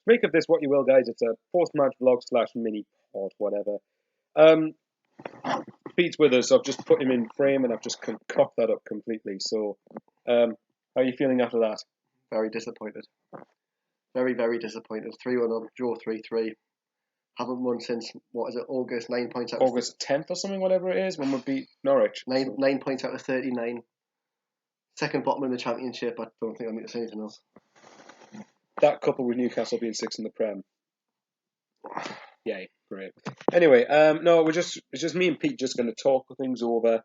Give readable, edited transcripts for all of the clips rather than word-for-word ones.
make of this what you will, guys. It's a post-match vlog / mini pod, whatever. Pete's with us, so I've just put him in frame and I've just cocked that up completely. So, how are you feeling after that? Very disappointed. Very, very disappointed. 3-1 up, draw 3-3. Haven't won since, what is it, August, 9 points out of August 10th or something, whatever it is, when we beat Norwich. 9 points out of 39. Second bottom in the Championship. I don't think I need to say anything else. That coupled with Newcastle being 6th in the Prem. Yay, great. Anyway, no, it's just me and Pete just going to talk things over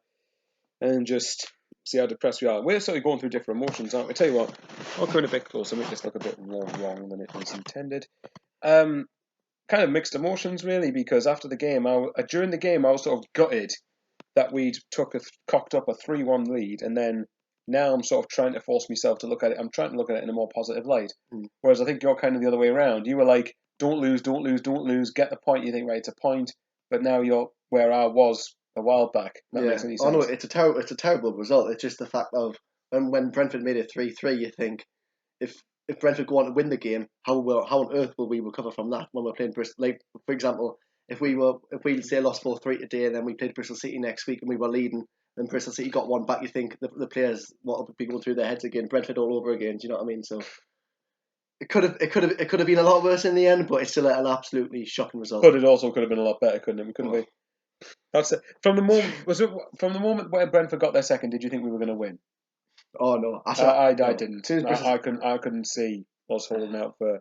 and just see how depressed we are. We're sort of going through different emotions, aren't we? I tell you what, I'll come in a bit closer, make this look a bit more wrong than it was intended. Kind of mixed emotions, really, because after the game, during the game, I was sort of gutted that we'd cocked up a 3-1 lead, and then now I'm sort of trying to force myself to look at it. I'm trying to look at it in a more positive light. Whereas I think you're kind of the other way around. You were like, don't lose, don't lose, don't lose, get the point. You think, right, it's a point. But now you're where I was a while back. That makes any sense. Oh no, it's a terrible result. It's just the fact of when Brentford made it 3-3, you think if Brentford go on to win the game, how on earth will we recover from that when we're playing Bristol? Like, for example, if we say lost 4-3 today and then we played Bristol City next week and we were leading, then Bristol City got one back, you think the players, what will be going through their heads again? Brentford all over again. Do you know what I mean? So it could have been a lot worse in the end, but it's still an absolutely shocking result. But it also could have been a lot better, couldn't it? We couldn't be. That's it. From the moment where Brentford got their second, did you think we were going to win? Oh no, I didn't. I couldn't see us holding out for,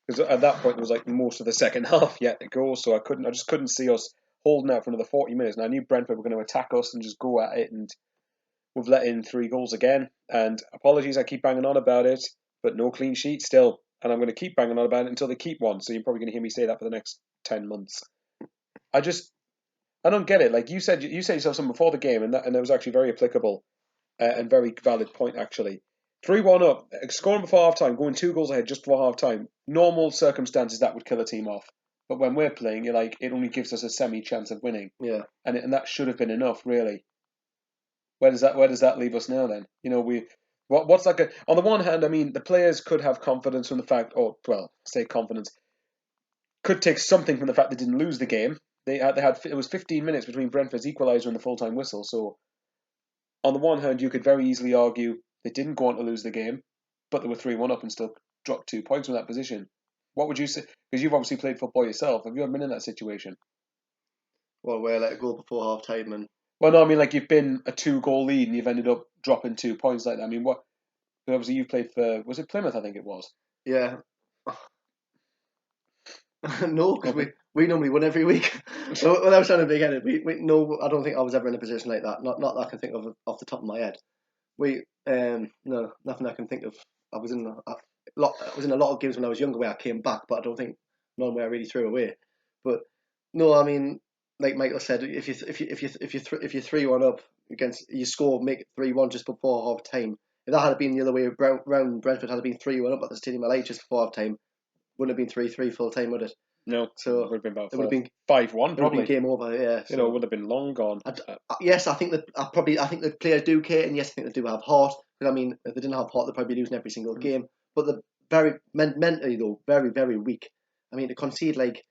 because at that point it was like most of the second half yet to go, so I just couldn't see us holding out for another 40 minutes. And I knew Brentford were going to attack us and just go at it, and we've let in 3 goals again. And apologies, I keep banging on about it, but no clean sheet still, and I'm going to keep banging on about it until they keep one. So you're probably going to hear me say that for the next 10 months. I don't get it. Like you said yourself something before the game, and that was actually very applicable and very valid point actually. 3-1 up, scoring before half time, going 2 goals ahead just before half time. Normal circumstances that would kill a team off, but when we're playing, you're like, it only gives us a semi chance of winning. Yeah, and that should have been enough, really. Where does that leave us now then? You know, what's like on the one hand, I mean, the players could have confidence from the fact, say confidence, could take something from the fact they didn't lose the game. It was 15 minutes between Brentford's equaliser and the full time whistle. So, on the one hand, you could very easily argue they didn't go on to lose the game, but they were 3-1 up and still dropped 2 points from that position. What would you say? Because you've obviously played football yourself. Have you ever been in that situation? Well, where let it go before half time and. Well, no, I mean, like you've been a 2-goal lead and you've ended up dropping 2 points like that. I mean, what? Obviously, you played for, was it Plymouth? I think it was. Yeah. No, because we normally win every week. When I was trying to big headed, no, I don't think I was ever in a position like that. Not that I can think of off the top of my head. No, nothing I can think of. I was in a lot of games when I was younger where I came back, but I don't think none where I really threw away. But no, I mean, like Michael said, if you're 3-1 up against, you score, make it 3-1 just before half time. If that had been the other way around, Brentford had been 3-1 up at the Stadium of Light just before half time, wouldn't have been 3-3 full time, would it? No, so it would have been about 5-1 probably. It would have been game over. Yeah, so, it would have been long gone. Yes, I think the players do care, and yes, I think they do have heart. Because I mean, if they didn't have heart, they'd probably be losing every single game. But they're very mentally though, very very weak. I mean, to concede like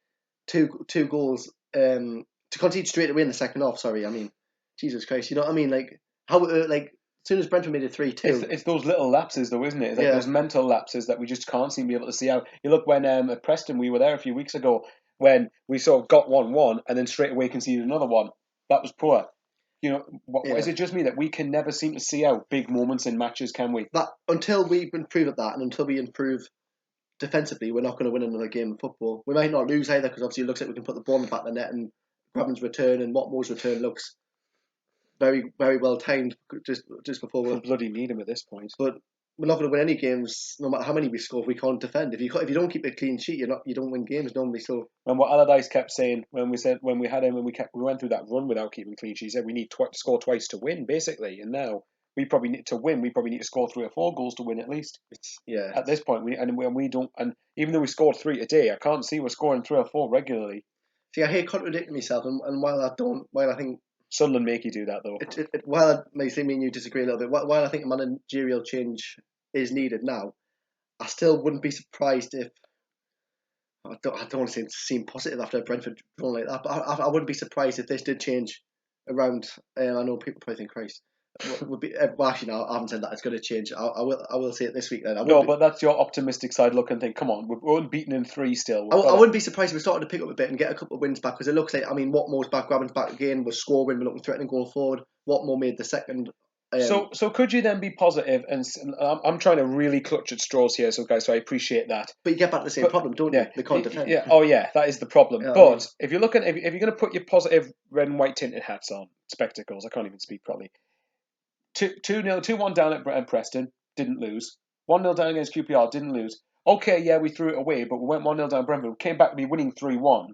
two goals, to concede straight away in the second half. Sorry, I mean, Jesus Christ, you know what I mean? Like how like. As soon as Brentford made it 3-2. It's those little lapses, though, isn't it? It's like those mental lapses that we just can't seem to be able to see out. You look when at Preston, we were there a few weeks ago, when we sort of got 1-1 and then straight away conceded another one. That was poor. You know, is it just me that we can never seem to see out big moments in matches, can we? That until we improve at that, and until we improve defensively, we're not going to win another game of football. We might not lose either, because obviously it looks like we can put the ball in the back of the net, and Graven's return and Watmore's return looks very, very well timed just before we bloody need him at this point. But we're not going to win any games, no matter how many we score, if we can't defend. If you don't keep a clean sheet, you don't win games normally. So. And what Allardyce kept saying when we had him, and we went through that run without keeping clean sheets, he said we need to score twice to win, basically. And now we probably need to win. We probably need to score 3 or 4 goals to win at least. At this point, we don't. And even though we scored 3 today, I can't see we're scoring 3 or 4 regularly. See, I hate contradicting myself, and while I think. Sunderland make you do that, though. While it may seem me and you disagree a little bit, while I think a managerial change is needed now, I still wouldn't be surprised if I don't want to seem positive after a Brentford run like that, but I wouldn't be surprised if this did change around. I know people probably think Christ would be. Well, actually, no, I haven't said that. It's going to change. I will say it this week. Then but that's your optimistic side look and think, come on, we're unbeaten in 3 still. I wouldn't be surprised if we started to pick up a bit and get a couple of wins back, because it looks like, Watmore's back, Graben's back again, we're scoring, we're looking threatening going forward. Watmore made the second. So could you then be positive? And I'm trying to really clutch at straws here, so guys, so I appreciate that. But you get back to the same problem, don't you? They can't defend. Yeah. Oh yeah, that is the problem. Yeah, but if you're looking, if you're going to put your positive red and white tinted hats on, spectacles, I can't even speak properly. 2-1 down at Preston, didn't lose. 1-0 down against QPR, didn't lose. Okay, yeah, we threw it away, but we went 1-0 down Brentford. We came back to be winning 3-1.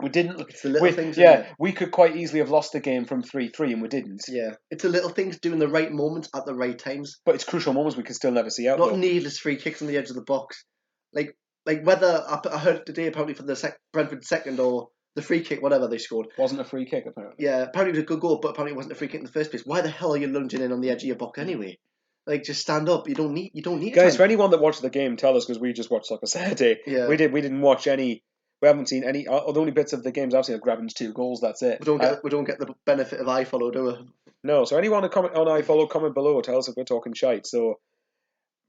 We didn't. It's the little things. Yeah, we could quite easily have lost the game from 3-3, and we didn't. Yeah, it's the little things doing the right moments at the right times. But it's crucial moments we can still never see out. Not needless free kicks on the edge of the box, like whether I heard today apparently for the Brentford second or the free kick, whatever they scored. Wasn't a free kick apparently. Yeah, apparently it was a good goal, but apparently it wasn't a free kick in the first place. Why the hell are you lunging in on the edge of your box anyway? Like, just stand up. You don't need. Guys, for anyone that watched the game, tell us, because we just watched Soccer Saturday. Yeah. We didn't watch any. We haven't seen any. The only bits of the games I've seen are Graben's 2 goals. That's it. We don't get the benefit of iFollow, do we? No. So anyone to comment on iFollow, comment below. Tell us if we're talking shite. So,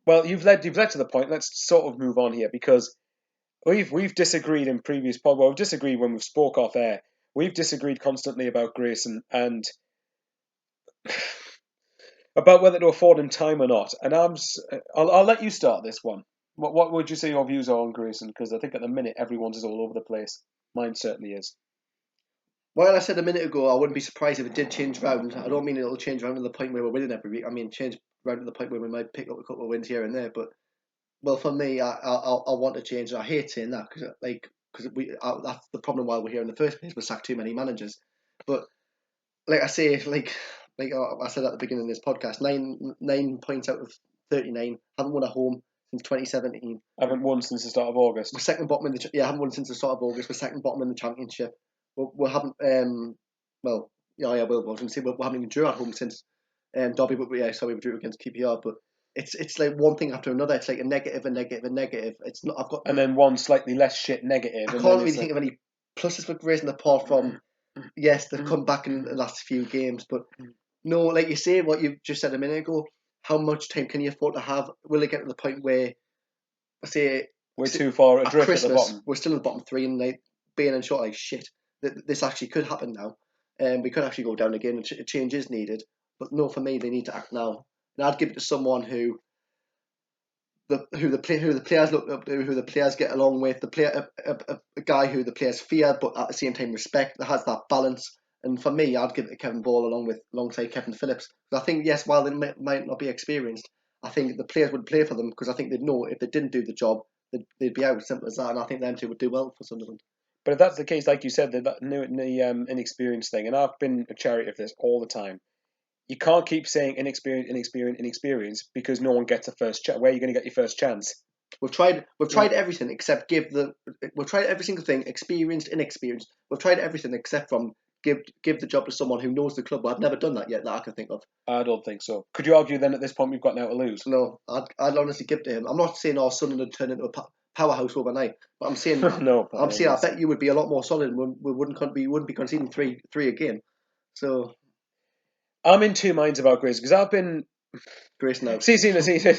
well, you've led to the point. Let's sort of move on here, because we've disagreed in previous pod. Well, we've disagreed when we've spoke off air. We've disagreed constantly about Grayson and about whether to afford him time or not. And I'll let you start this one. What would you say your views are on Grayson? Because I think at the minute everyone's all over the place. Mine certainly is. Well, I said a minute ago, I wouldn't be surprised if it did change round. I don't mean it'll change round to the point where we're winning every week. I mean change round to the point where we might pick up a couple of wins here and there. But well, for me, I want to change. And I hate saying that because that's the problem why we're here in the first place. We sack too many managers. But like I say, like I said at the beginning of this podcast, 9 points out of 39, haven't won at home since 2017. Haven't won since the start of August. We're second bottom in the haven't won since the start of August. We're second bottom in the Championship. We haven't we haven't even drew at home since Derby, but we drew against QPR. But it's like one thing after another. It's like a negative. It's not. I've got and then one slightly less shit negative. I can't really think of any pluses for Grayson apart from yes, they've come back in the last few games, but no, like you say, what you just said a minute ago. How much time can you afford to have? Will it get to the point where, I say, we're too far adrift Christmas, at the bottom? We're still in the bottom 3 and like being and short like shit. This actually could happen now, and we could actually go down again. A change is needed, but no, for me, they need to act now. And I'd give it to someone who the players look up to, who the players get along with, a guy who the players fear, but at the same time respect. That has that balance. And for me, I'd give it to Kevin Ball alongside Kevin Phillips. Because I think, yes, while they might not be experienced, I think the players would play for them because I think they'd know if they didn't do the job, they'd be out. Simple as that. And I think them two would do well for Sunderland. But if that's the case, like you said, that inexperienced thing, and I've been a charity of this all the time. You can't keep saying inexperienced because no one gets a first chance. Where are you going to get your first chance? We've tried everything except we've tried every single thing, experienced, inexperienced. We've tried everything except from give the job to someone who knows the club. Well, I've never done that yet that I can think of. I don't think so. Could you argue then at this point we've got now to lose? No, I'd honestly give to him. I'm not saying Sunderland turn into a powerhouse overnight, but I'm saying no. I'm saying I bet you would be a lot more solid. And we wouldn't be conceding three again. So I'm in two minds about Grayson because I've been Grayson out. See,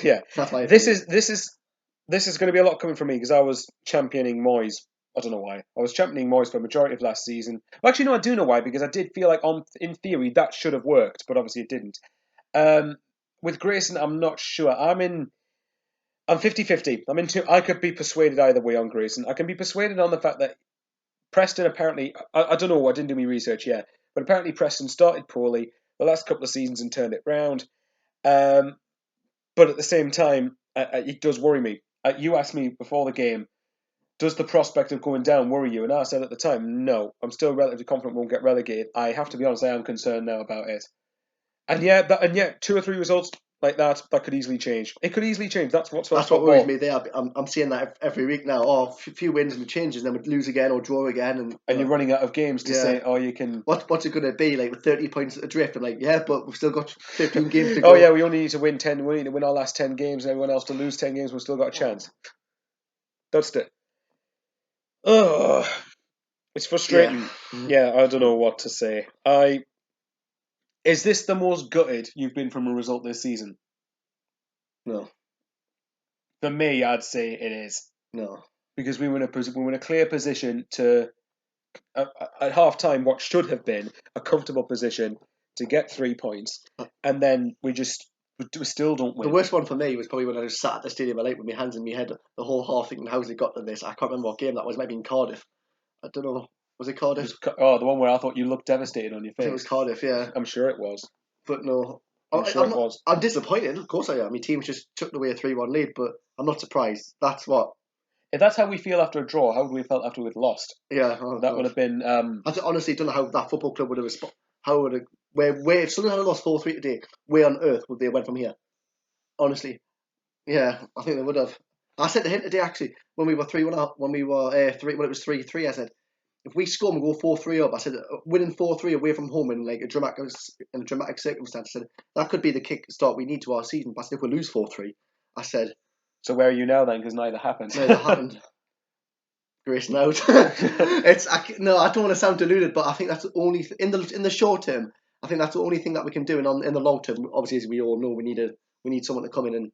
yeah. That's my this is going to be a lot coming from me because I was championing Moyes. I don't know why. I was championing Moyes for a majority of last season. Well, actually, no, I do know why, because I did feel like, in theory, that should have worked, but obviously it didn't. With Grayson, I'm not sure. I'm 50-50. I could be persuaded either way on Grayson. I can be persuaded on the fact that Preston apparently, I don't know, I didn't do my research yet, but apparently Preston started poorly the last couple of seasons and turned it round. But at the same time, it does worry me. You asked me before the game, does the prospect of going down worry you? And I said at the time, no. I'm still relatively confident we won't get relegated. I have to be honest, I am concerned now about it. And yet, 2 or 3 results like that could easily change. It could easily change. That's what worries me there. I'm seeing that every week now. A few wins and changes, and then we'd lose again or draw again. And you're running out of games to say, you can... What's it going to be? Like with 30 points adrift? I'm like, yeah, but we've still got 15 games to go. We only need to win 10. We need to win our last 10 games and everyone else to lose 10 games. We've still got a chance. That's it. Oh, it's frustrating. Yeah. Yeah, I don't know what to say. Is this the most gutted you've been from a result this season? No. For me, I'd say it is No. because we were in a clear position to at half time what should have been a comfortable position to get 3 points, and then we still don't The win. worst one for me was probably when I was sat at the stadium late with my hands in my head the whole half thinking, how's it got to this? I can't remember what game that was. Maybe in Cardiff. I don't know. Was it It Cardiff? was the one where I thought you looked devastated on your I think it was face. Cardiff, yeah. I'm sure it was. But no. I'm sure I'm it not. was. I'm disappointed. Of course I am. My team just took away a 3-1 lead, but I'm not surprised. That's what. If that's how we feel after a draw, how would we have felt after we'd lost? Yeah. Oh That would God. have been. I honestly don't know how that football club would have responded. How would it? Where if Sunderland had lost 4-3 today, where on earth would they have went from here? Honestly, yeah, I think they would have. I said to him today actually when we were 3-1 up, when we were three, when it was 3-3. I said if we score and we go 4-3 up, I said winning 4-3 away from home in like a dramatic circumstance. I said that could be the kick start we need to our season. But I said if we lose 4-3, I said So where are you now then? Because neither happened. no, that happened. Grayson out. No, I don't want to sound deluded, but I think that's the only in the short term. I think that's the only thing that we can do, and in the long term, obviously, as we all know, we need someone to come in and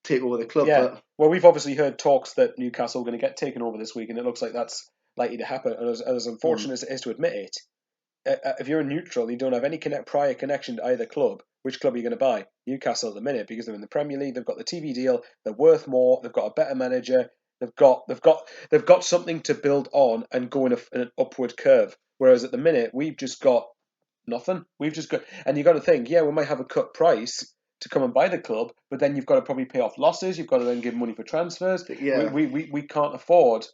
take over the club. Yeah. But Well, we've obviously heard talks that Newcastle are going to get taken over this week, and it looks like that's likely to happen. And as unfortunate as it is to admit it, if you're a neutral, you don't have any prior connection to either club. Which club are you going to buy? Newcastle at the minute because they're in the Premier League. They've got the TV deal. They're worth more. They've got a better manager. They've got something to build on and go in an upward curve. Whereas at the minute we've just got nothing. We've just got, and you've got to think, yeah, we might have a cut price to come and buy the club, but then you've got to probably pay off losses. You've got to then give money for transfers. yeah, We can't afford.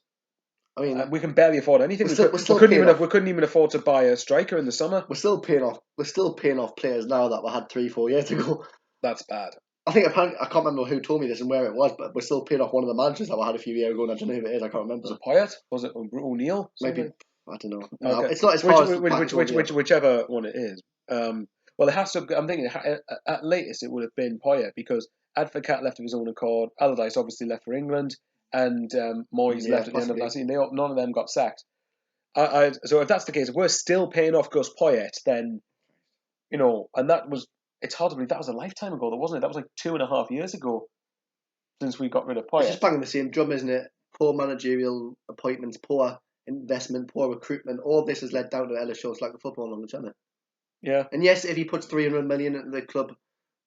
I mean, We can barely afford anything. we're still paying off. We couldn't even afford to buy a striker in the summer. We're still paying off. We're still paying off players now that we had 3-4 years ago. That's bad. I think apparently I can't remember who told me this and where it was, but we're still paying off one of the managers that we had a few years ago. And I don't know who it is. I can't remember. Was it Poyet? Was it O'Neill? Maybe Something? I don't know. No, Okay. it's not as far as the package Whichever one it is. Well, it has to. I'm thinking at latest it would have been Poyet because Advocat left of his own accord. Allardyce obviously left for England, and Moyes Yeah, left at the end of possibly. last season. None of them got sacked. So if that's the case, if we're still paying off Gus Poyet, then and that was. It's hard to believe that was a lifetime ago, though, wasn't it? That was like 2.5 years ago since we got rid of It's just Poyet. banging the same drum, isn't it? Poor managerial appointments, poor investment, poor recruitment. All this has led down to Ellis Shorts like the football knowledge, hasn't it? Yeah. And yes, if he puts 300 million into the club,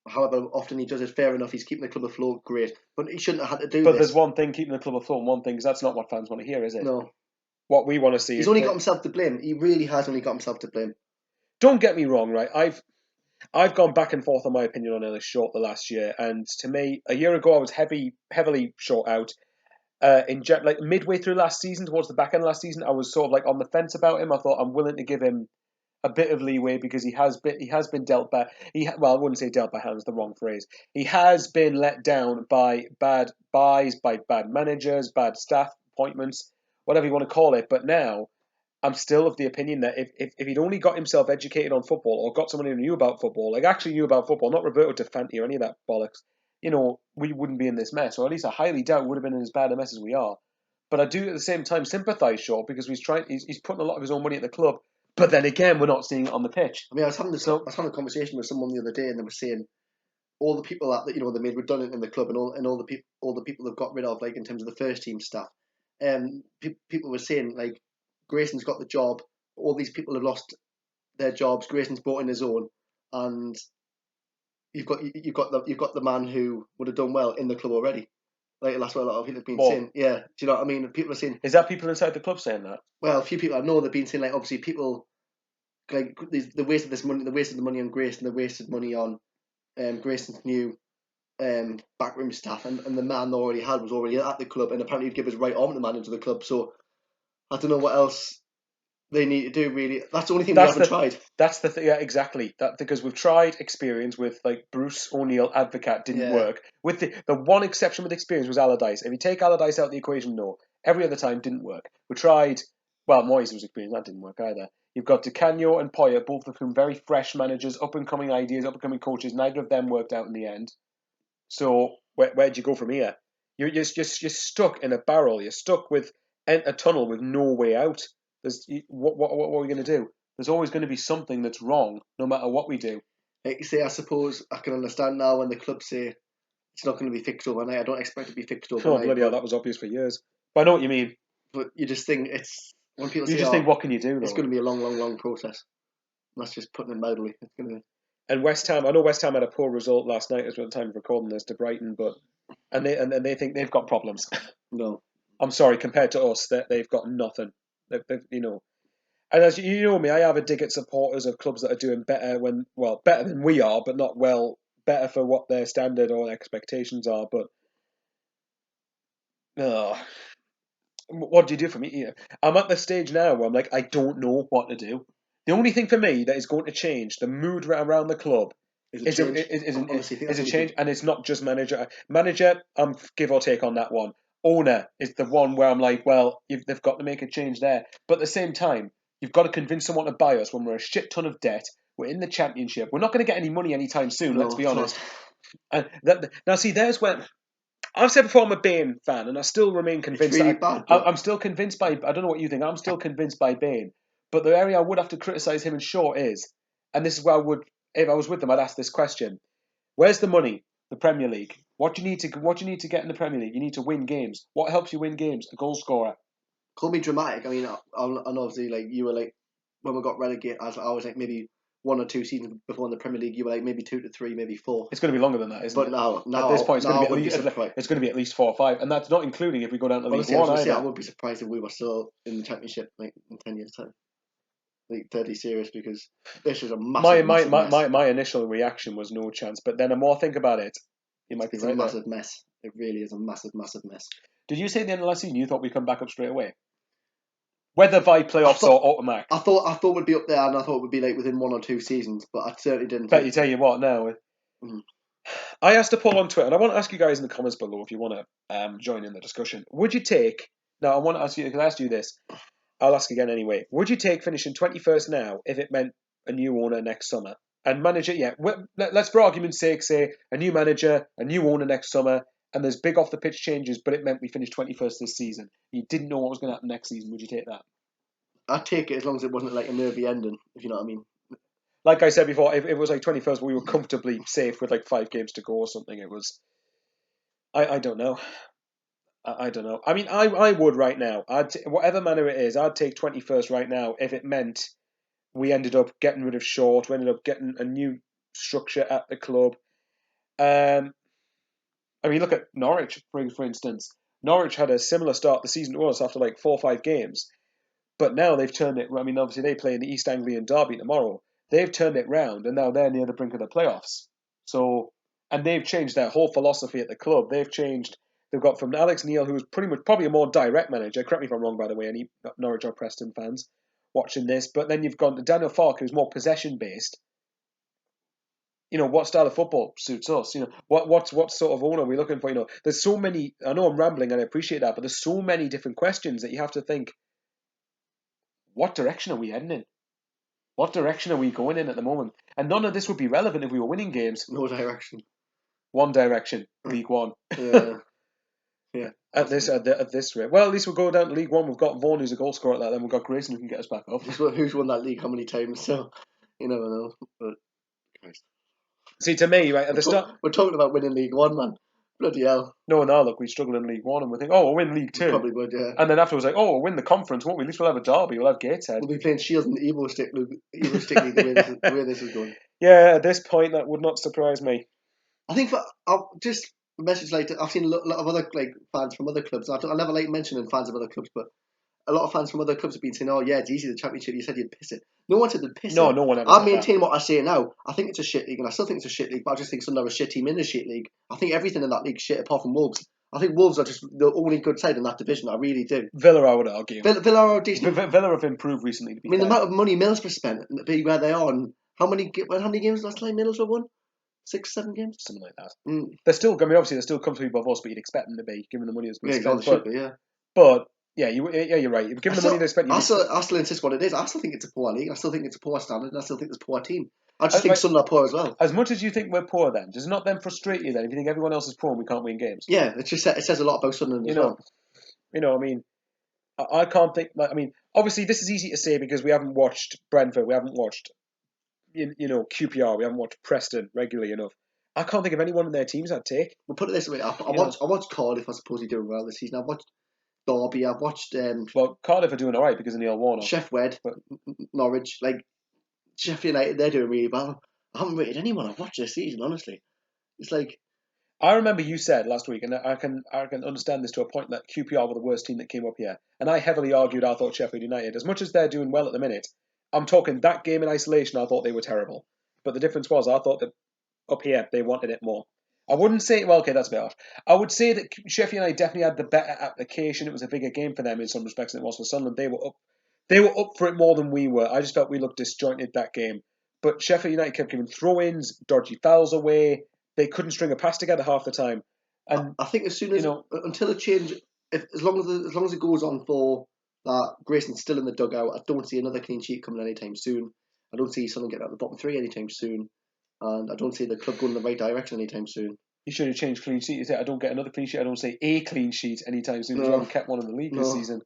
however often he does it, fair enough. He's keeping the club afloat, great. But he shouldn't have had to do But this. there's one thing keeping the club afloat, and one thing because that's not what fans want to hear, is it? No. What we want to see He's is only got himself to blame. He really has only got himself to blame. Don't get me wrong, right? I've gone back and forth on my opinion on Ellis Short the last year, and to me, a year ago I was heavily short out. Like midway through last season, towards the back end of last season, I was sort of like on the fence about him. I thought I'm willing to give him a bit of leeway because he has been dealt by well, I wouldn't say dealt by hands, the wrong phrase. He has been let down by bad buys, by bad managers, bad staff appointments, whatever you want to call it. But now I'm still of the opinion that if he'd only got himself educated on football or got someone who knew about football, like actually knew about football, not reverted to Fanti or any of that bollocks, we wouldn't be in this mess, or at least I highly doubt we would have been in as bad a mess as we are. But I do at the same time sympathise Shaw because he's putting a lot of his own money at the club. But then again, we're not seeing it on the pitch. I mean, I was having a conversation with someone the other day, and they were saying all the people that they made redundant in the club, and all the people they've got rid of, like in terms of the first team staff. People were saying like Grayson's got the job. All these people have lost their jobs. Grayson's brought in his own, and you've got the man who would have done well in the club already. Like that's what a lot of people have been saying. Yeah, do you know what I mean? People are saying. Is that people inside the club saying that? Well, a few people I know they've been saying like obviously people like the wasted this money, they wasted the money on Grayson, they wasted money on Grayson's new backroom staff, and the man they already had was already at the club, and apparently he'd give his right arm to manage the club. So I don't know what else they need to do. Really, that's the only thing we haven't tried. That's the thing. Yeah, exactly. That because we've tried experience with like Bruce O'Neill, Advocat didn't work. With the one exception with experience was Allardyce. If you take Allardyce out of the equation, no. Every other time didn't work. We tried. Well, Moyes was experienced. That didn't work either. You've got Di Canio and Poya, both of whom very fresh managers, up and coming ideas, up and coming coaches. Neither of them worked out in the end. So where'd you go from here? You're stuck in a barrel. You're stuck with a tunnel with no way out. What are we going to do? There's always going to be something that's wrong, no matter what we do. Like you say, I suppose I can understand now when the club say it's not going to be fixed overnight. I don't expect it to be fixed overnight. Oh, bloody hell, that was obvious for years. But I know what you mean. But you just think it's when people You say, just think, what can you do? Though? It's going to be a long process. That's just putting it mildly. It's going to. And West Ham, I know West Ham had a poor result last night, as well, at the time of recording this, to Brighton, but and they think they've got problems. No, I'm sorry, compared to us, they've got nothing. They've, and as you know me, I have a dig at supporters of clubs that are doing better better than we are, but not better for what their standard or expectations are. But what do you do for me here? I'm at the stage now where I'm like, I don't know what to do. The only thing for me that is going to change the mood around the club is a change, and it's not just manager. Manager, I'm give or take on that one. Owner is the one where I'm like, well, they've got to make a change there. But at the same time, you've got to convince someone to buy us when we're a shit ton of debt. We're in the Championship. We're not going to get any money anytime soon. Let's be honest. And now, see, there's where I've said before I'm a Bain fan, and I still remain convinced. I'm still convinced by. I don't know what you think. I'm still convinced by Bain, but the area I would have to criticise him in short is, and this is where I would, if I was with them, I'd ask this question: where's the money? The Premier League. What do you need to get in the Premier League? You need to win games. What helps you win games? A goal scorer. Call me dramatic. I mean, and obviously, like you were like when we got relegated, I was like maybe 1 or 2 seasons before in the Premier League, you were like maybe 2 to 3, maybe 4. It's going to be longer than that, isn't it? But now at this point, it's going to be at least 4 or 5, and that's not including if we go down to League One. I would be surprised if we were still in the Championship like in 10 years' time. Like deadly serious, because this is a massive mess. My initial reaction was no chance, but then the more I think about it, you might be right. It's a massive mess. It really is a massive mess. Did you say at the end of last season you thought we'd come back up straight away? Whether by playoffs or automatic? I thought we'd be up there, and I thought it would be like within 1 or 2 seasons, but I certainly didn't. But you tell you what now. I asked a poll on Twitter, and I want to ask you guys in the comments below if you want to join in the discussion. Would you take? Now I want to ask you, because I asked you this. I'll ask again anyway. Would you take finishing 21st now if it meant a new owner next summer? And manager, yeah. Let's, for argument's sake, say a new manager, a new owner next summer, and there's big off the pitch changes, but it meant we finished 21st this season. You didn't know what was going to happen next season. Would you take that? I'd take it as long as it wasn't like a nervy ending, if you know what I mean. Like I said before, if it was like 21st, we were comfortably safe with like 5 games to go or something. It was. I don't know. I don't know. I mean, I would right now. Whatever manner it is, I'd take 21st right now if it meant we ended up getting rid of Short. We ended up getting a new structure at the club. I mean, look at Norwich, for instance. Norwich had a similar start the season to us after like 4 or 5 games. But now they've turned it. I mean, obviously they play in the East Anglian derby tomorrow. They've turned it round, and now they're near the brink of the playoffs. So, and they've changed their whole philosophy at the club. They've got from Alex Neil, who was probably a more direct manager. Correct me if I'm wrong, by the way, any Norwich or Preston fans watching this. But then you've gone to Daniel Farke, who's more possession based. What style of football suits us? What sort of owner are we looking for? There's so many. I know I'm rambling, and I appreciate that, but there's so many different questions that you have to think. What direction are we heading in? What direction are we going in at the moment? And none of this would be relevant if we were winning games. No direction. One direction, League One. Yeah. At this rate. Well, at least we'll go down to League One. We've got Vaughan, who's a goal scorer like that. Then we've got Grayson, who can get us back up. Who's won that league how many times? So you never know. But see, to me, right at the start, we're talking about winning League One, man. Bloody hell. No, look, we struggle in League One, and we think, oh, we'll win League Two. We probably would, yeah. And then afterwards, like, oh, we'll win the conference, won't we? At least we'll have a derby. We'll have Gateshead. We'll be playing Shields and the Evo Stick League the way this is going. Yeah, at this point, that would not surprise me. I think just a message like I've seen a lot of other like fans from other clubs. I never like mentioning fans of other clubs, but a lot of fans from other clubs have been saying, "Oh yeah, it's easy the Championship." You said you'd piss it. No one said they'd piss it. No one ever. I maintain what I say now. I think it's a shit league, and I still think it's a shit league. But I just think Sunderland are a shit team in the shit league. I think everything in that league is shit apart from Wolves. I think Wolves are just the only good side in that division. I really do. Villa, I would argue. Villa are decent. Villa have improved recently. To be fair. The amount of money Middlesbrough spent to be where they are, and how many games last time Middlesbrough won? 6, 7 games, something like that. They're still. I mean, obviously, they're still comfortably above us, but you'd expect them to be, given the money that's been spent. But yeah, you're right. Given the money they spent, I still insist what it is. I still think it's a poor league. I still think it's a poor standard. And I still think it's a poor team. I just think Sunderland are poor as well. As much as you think we're poor, then does it not then frustrate you then if you think everyone else is poor and we can't win games? Yeah, it says a lot about Sunderland as well. I mean, I can't think. Like, I mean, obviously, this is easy to say because we haven't watched Brentford, we haven't watched QPR, we haven't watched Preston regularly enough. I can't think of anyone in their teams I'd take. We'll put it this way: I watched Cardiff. I suppose he's doing well this season. I've watched Derby. I've watched Well, Cardiff are doing all right because of Neil Warnock. Chef Wed, but Norwich, like Sheffield United, they're doing really well. I haven't rated anyone I've watched this season. Honestly, it's like I remember you said last week, and I can understand this to a point, that QPR were the worst team that came up here, and I heavily argued I thought Sheffield United, as much as they're doing well at the minute, I'm talking that game in isolation, I thought they were terrible. But the difference was, I thought that up here they wanted it more. I wouldn't say, well, okay, that's a bit harsh. I would say that Sheffield United definitely had the better application. It was a bigger game for them in some respects than it was for Sunderland. They were up for it more than we were. I just felt we looked disjointed that game. But Sheffield United kept giving throw-ins, dodgy fouls away. They couldn't string a pass together half the time. And I think as soon as until a change, as long as it goes on for that, Grayson's still in the dugout. I don't see another clean sheet coming anytime soon. I don't see someone getting out of the bottom three anytime soon, and I don't see the club going in the right direction anytime soon. You should have changed clean sheet. You say, I don't get another clean sheet. I don't say a clean sheet anytime soon. Because we haven't kept one in the league this season.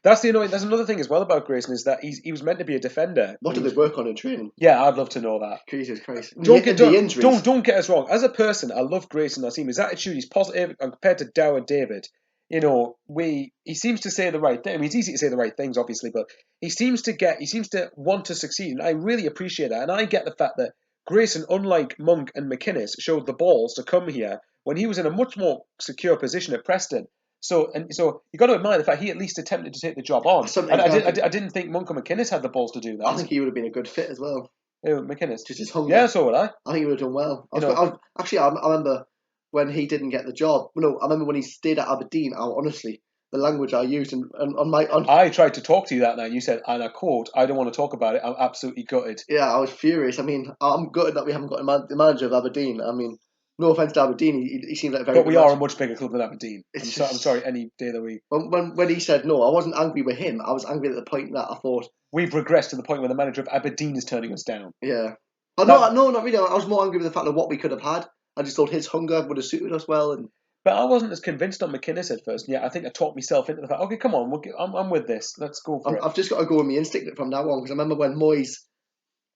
That's the annoying. There's another thing as well about Grayson, is that he was meant to be a defender. What did they work on in training? Yeah, I'd love to know that. Jesus Christ! Don't get us wrong. As a person, I love Grayson. I see him. His attitude, he's positive, and compared to Dow and David, he seems to say the right thing. I mean, it's easy to say the right things, obviously, but he seems to want to succeed, and I really appreciate that. And I get the fact that Grayson, unlike Monk and McInnes, showed the balls to come here when he was in a much more secure position at Preston. So you got to admire the fact he at least attempted to take the job on. And I didn't think Monk and McInnes had the balls to do that. I think he would have been a good fit as well. McInnes, just his hunger. Yeah, so would I. I think he would have done well. I remember when he didn't get the job. No, I remember when he stayed at Aberdeen. Honestly, the language I used I tried to talk to you that night. You said, and I quote, "I don't want to talk about it. I'm absolutely gutted." Yeah, I was furious. I mean, I'm gutted that we haven't got the manager of Aberdeen. I mean, no offense to Aberdeen, he seems like a very. But we are a much bigger club than Aberdeen. I'm sorry. Any day that we. When he said no, I wasn't angry with him. I was angry at the point that I thought we've regressed to the point where the manager of Aberdeen is turning us down. Yeah. No, not really. I was more angry with the fact of what we could have had. I just thought his hunger would have suited us well. But I wasn't as convinced on McInnes at first. Yeah, I think I talked myself into the fact, okay, come on, I'm with this. Let's go for it. I've just got to go with my instinct from now on, because I remember when Moyes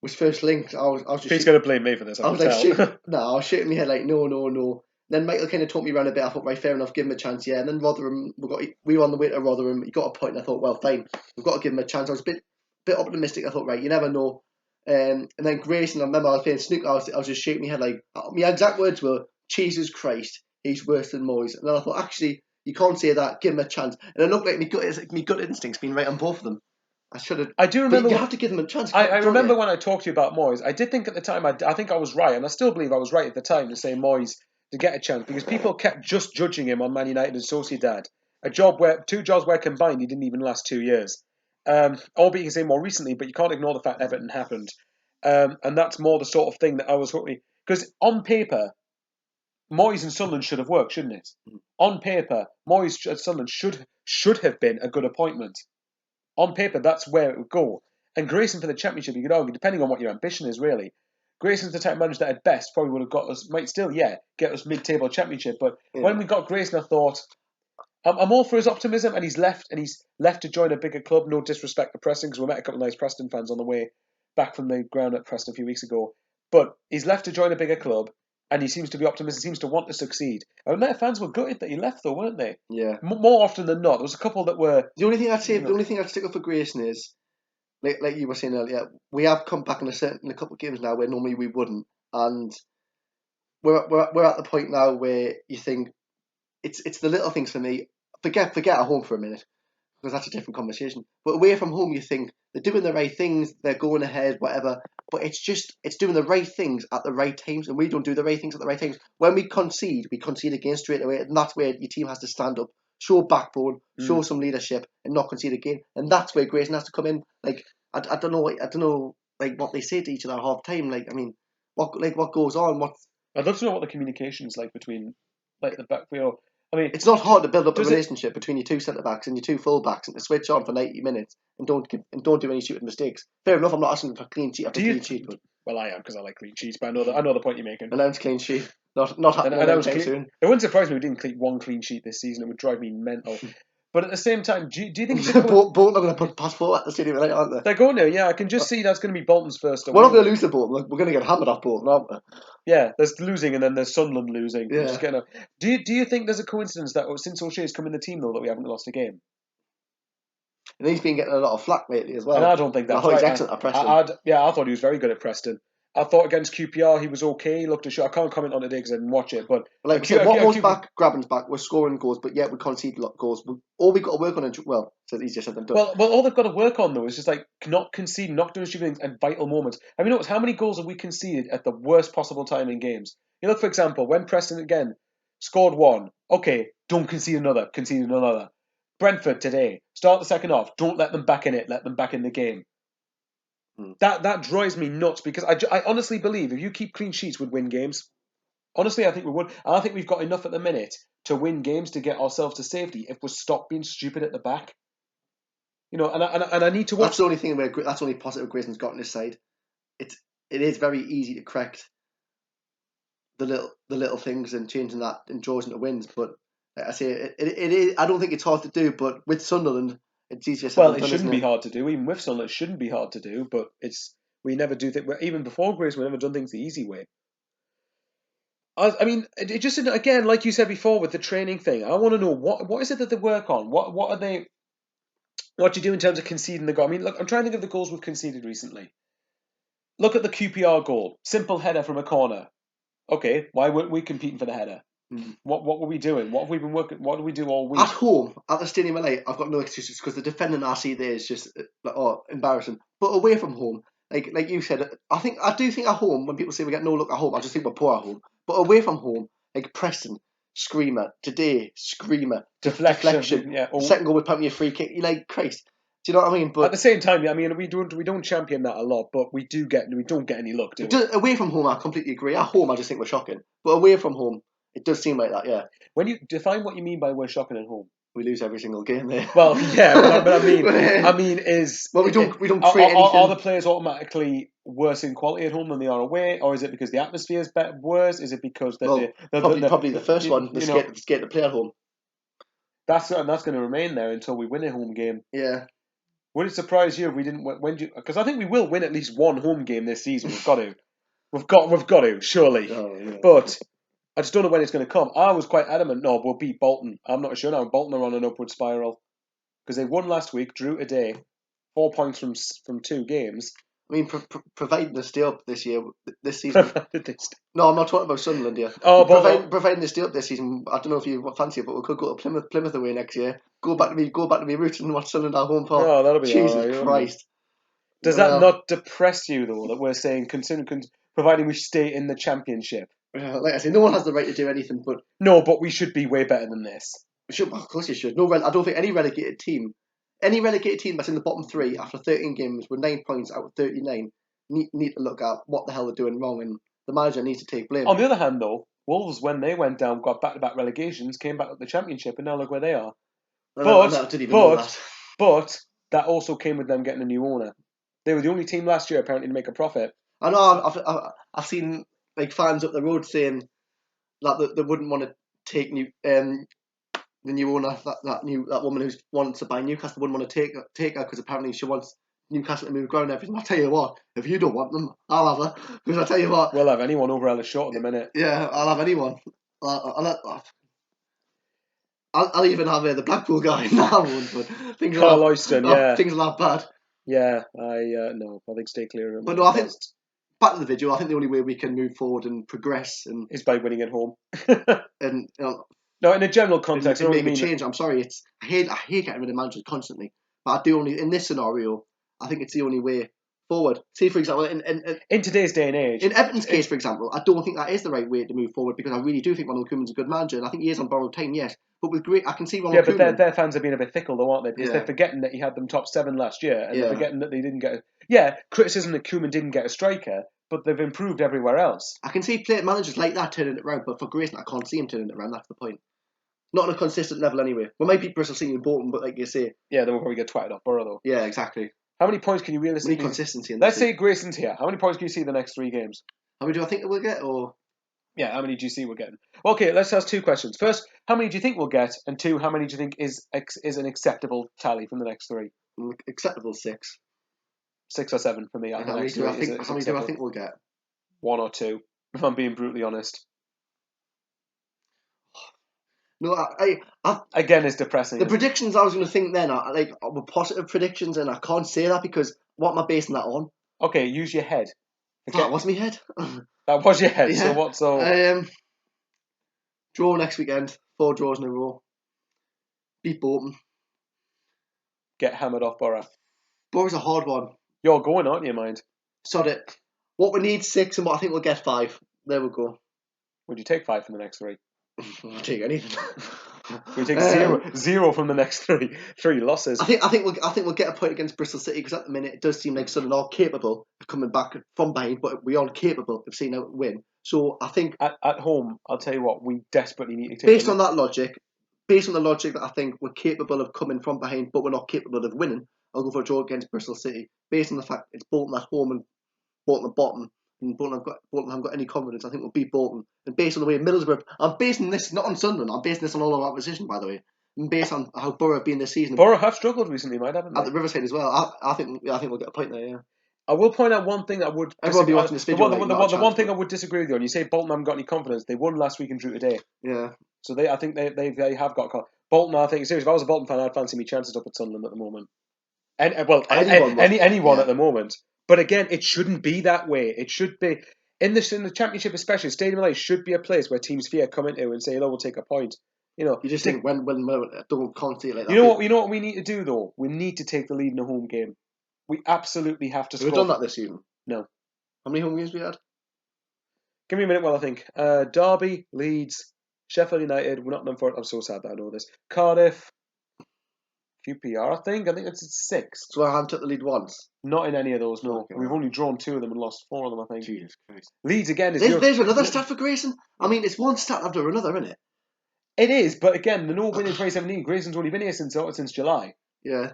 was first linked, I was just... He's going to blame me for this, I was shaking my head like, no. Then Michael kind of talked me around a bit. I thought, right, fair enough, give him a chance, yeah. And then Rotherham, we were on the way to Rotherham. He got a point, and I thought, well, fine, we've got to give him a chance. I was a bit optimistic. I thought, right, you never know. And then Grayson, I remember I was playing snooker. I was just shaking my head like, my exact words were, Jesus Christ, he's worse than Moyes. And then I thought, actually, you can't say that. Give him a chance. And it looked like my gut instinct's been right on both of them. I should have. I do remember. You have to give them a chance. I remember when I talked to you about Moyes. I did think at the time. I think I was right, and I still believe I was right at the time to say Moyes to get a chance, because people kept just judging him on Man United and Sociedad. Two jobs where combined he didn't even last 2 years. Albeit you can say more recently, but you can't ignore the fact Everton happened. And that's more the sort of thing that I was hoping. Because on paper, Moyes and Sunderland should have worked, shouldn't it? On paper, Moyes and Sunderland should have been a good appointment. On paper, that's where it would go. And Grayson for the Championship, you could argue, depending on what your ambition is, really. Grayson's the type of manager that at best probably would have got us, might still, get us mid-table Championship. But when we got Grayson, I thought, I'm all for his optimism, and he's left to join a bigger club. No disrespect to Preston, because we met a couple of nice Preston fans on the way back from the ground at Preston a few weeks ago. But he's left to join a bigger club, and he seems to be optimistic, seems to want to succeed. And their fans were gutted that he left, though, weren't they? Yeah. More often than not. There was a couple that were... The only thing I'd stick up for Grayson is, like you were saying earlier, we have come back in a couple of games now where normally we wouldn't. And we're at the point now where you think, it's the little things for me. Forget at home for a minute, because that's a different conversation. But away from home, you think they're doing the right things, they're going ahead, whatever. But it's doing the right things at the right times, and we don't do the right things at the right times. When we concede again straight away, and that's where your team has to stand up, show backbone, show some leadership, and not concede again. And that's where Grayson has to come in. Like I don't know, like what they say to each other half the time. Like, I mean, what goes on? I'd love to know what the communication is like between the back. I mean, it's not hard to build up a relationship between your two centre backs and your two full backs, and to switch on for 90 minutes and don't do any stupid mistakes. Fair enough. I'm not asking for clean sheet after clean sheet, but well, I am, because I like clean sheets. But I know the point you're making. Announce clean sheet, not happening anytime soon. It wouldn't surprise me if we didn't keep one clean sheet this season. It would drive me mental. But at the same time, do you think Bolton are going to put passport at the stadium tonight, aren't they? They're going to, yeah. I can just see that's going to be Bolton's first away. We're not going to lose to Bolton. We're going to get hammered off Bolton, aren't we? Yeah, there's losing and then there's Sunderland losing. Yeah. Do you think there's a coincidence that since O'Shea's come in the team though that we haven't lost a game? And he's been getting a lot of flack lately as well. And I don't think that's I thought right. He's excellent at Preston. I thought he was very good at Preston. I thought against QPR he was okay. He looked a shot. I can't comment on it today because I didn't watch it. But like we said, Watmore's back, Graben's back. We're scoring goals, but yet we concede a lot of goals. All we've got to work on is so easier said than done. Well, all they've got to work on though is just like not conceding, not doing stupid things at vital moments. Have you noticed how many goals have we conceded at the worst possible time in games? You look, for example, when Preston again scored one. Okay, don't concede another. Concede another. Brentford today, start the second half. Don't let them back in it. Let them back in the game. That drives me nuts because I honestly believe if you keep clean sheets, we'd win games. Honestly, I think we would. And I think we've got enough at the minute to win games to get ourselves to safety if we stop being stupid at the back. You know, and I need to watch. That's the only thing that's the only positive Grayson's got on his side. It is very easy to correct the little things and changing that and draws into wins. But like I say, it is. I don't think it's hard to do. But with Sunderland, it's easier said than done. Well, it shouldn't be hard to do. Even with Sunderland, it shouldn't be hard to do. But we never do things. Even before Grayson, we've never done things the easy way. I mean, it just again, like you said before, with the training thing. I want to know what is it that they work on. What are they? What do you do in terms of conceding the goal? I mean, look, I'm trying to think of the goals we've conceded recently. Look at the QPR goal. Simple header from a corner. Okay, why weren't we competing for the header? What were we doing? What have we been working? What do we do all week? At home, at the Stadium LA, I've got no excuses because the defending I see there is just embarrassing. But away from home, like you said, I do think at home when people say we get no look at home, I just think we're poor at home. But away from home, like Preston, screamer. Today, screamer. Deflection. Yeah. Second goal with penalty, a free kick. You're like, Christ. Do you know what I mean? But at the same time, I mean, we don't champion that a lot, but we don't get any luck, do we? Away from home, I completely agree. At home, I just think we're shocking. But away from home, it does seem like that, yeah. When you define what you mean by we're shocking at home, we lose every single game there. Well, yeah, but I mean, we don't create anything. Are the players automatically worse in quality at home than they are away, or is it because the atmosphere is worse? Is it because probably the first one? They're scared to play at home. That's going to remain there until we win a home game. Yeah. Would it surprise you if we didn't? Because I think we will win at least one home game this season. We've got to. We've got to, surely. Oh, yeah. But I just don't know when it's going to come. I was quite adamant, no, we'll beat Bolton. I'm not sure now. Bolton are on an upward spiral. Because they won last week, drew today, 4 points from 2 games. I mean, providing they stay up this season. No, I'm not talking about Sunderland here. Oh, providing they stay up this season, I don't know if you fancy it, but we could go to Plymouth away next year. Go back to me roots and watch Sunderland at home park. Oh, that'll be Jesus Christ. Does that not depress you though that we're saying providing we stay in the Championship? Like I say, no one has the right to do anything, but no, but we should be way better than this. Of course you should. I don't think any relegated team that's in the bottom 3 after 13 games with 9 points out of 39 need to look at what the hell they're doing wrong, and the manager needs to take blame. On the other hand, though, Wolves, when they went down, got back-to-back relegations, came back up the Championship, and now look where they are. I didn't even know that. But that also came with them getting a new owner. They were the only team last year apparently to make a profit. I know. I've seen like fans up the road saying that they wouldn't want to take the new owner, that woman who wants to buy Newcastle, wouldn't want to take her because apparently she wants Newcastle to move ground and everything. I'll tell you what, if you don't want them, I'll have her. Because I'll tell you what, we'll have anyone over Ellis Short in a minute. Yeah, I'll have anyone. I'll even have the Blackpool guy in that one. But things Carl Oyston, yeah. Things are that bad. Yeah, no, I think stay clear of him. But no, I think back to the video. I think the only way we can move forward and progress is by winning at home. And no, in a general context, make a change. I'm sorry, I hate getting rid of managers constantly, but I do only in this scenario. I think it's the only way forward. See, for example, in today's day and age, in Everton's case, for example, I don't think that is the right way to move forward because I really do think Ronald Koeman's a good manager, and I think he is on borrowed time, yes. But with great, I can see Ronald Koeman. Yeah, but their fans are being a bit fickle, though, aren't they? Because they're forgetting that he had them top 7 last year, and they're forgetting that they didn't get. Criticism that Koeman didn't get a striker, but they've improved everywhere else. I can see managers like that turning it around, but for Grayson, I can't see him turning it around. That's the point. Not on a consistent level, anyway. We might beat Bristol City and Bolton, but like you say, yeah, then we'll probably get twatted off Borough, though. Yeah, exactly. How many points can you realistically? We need consistency. Let's say Grayson's here. How many points can you see the next 3 games? How many do I think we'll get? Or Yeah, how many do you see we're getting? Okay, let's ask 2 questions. First, how many do you think we'll get? And 2, how many do you think is an acceptable tally from the next 3? Acceptable 6. 6 or 7 for me. And The how many next do I 3 think? is How many do I acceptable. think we'll get? 1 or 2, if I'm being brutally honest. No, Again, it's depressing. the predictions I was going to think then were positive predictions, and I can't say that because what am I basing that on? Okay, use your head. That was my head. That was your head. Yeah. So what? So draw next weekend. 4 draws in a row. Beat Bolton. get hammered off Borough. Borough's a hard one. You're going, aren't you, mind? Sod it. What we need 6, and what I think we'll get 5. There we go. Would you take 5 from the next 3? I'll take anything. We take zero from the next 3. 3 losses. I think we'll get a point against Bristol City because at the minute it does seem like Sunderland are capable of coming back from behind, but we aren't capable of seeing out win. So I think at home, I'll tell you what, we desperately need to take. Based on the logic that I think we're capable of coming from behind, but we're not capable of winning, I'll go for a draw against Bristol City. Based on the fact it's Bolton at home and Bolton at bottom, and Bolton haven't got any confidence, I think we'll beat Bolton. And based on the way Middlesbrough, I'm basing this not on Sunderland, I'm basing this on all of our opposition, by the way. And based on how Borough have been this season. Borough have struggled recently, haven't they? At the Riverside as well. I think we'll get a point there, yeah. I will point out one thing that would. Everyone be watching this video. The one thing I would disagree with you on. You say Bolton haven't got any confidence. They won last week and drew today. Yeah. So I think they have got confidence. Bolton, I think seriously, if I was a Bolton fan, I'd fancy me chances up at Sunderland at the moment. Anyone at the moment. But again, it shouldn't be that way. It should be in the Championship, especially Stadium Life should be a place where teams fear come into and say, "Oh, we'll take a point." You just think when can't see it like that. You know what we need to do though? We need to take the lead in a home game. We absolutely have to score. We've done that this season. No. How many home games we had? Give me a minute while I think. Derby, Leeds, Sheffield United. We're not done for it. I'm so sad that I know this. Cardiff, QPR. I think it's 6. So I haven't took the lead once. Not in any of those. No, Okay, we've only drawn 2 of them and lost 4 of them. I think. Jesus Christ. Leeds again is. There's another stat for Grayson. I mean, it's one stat after another, isn't it? It is, but again, the no win in 2017. Grayson's only been here since July. Yeah.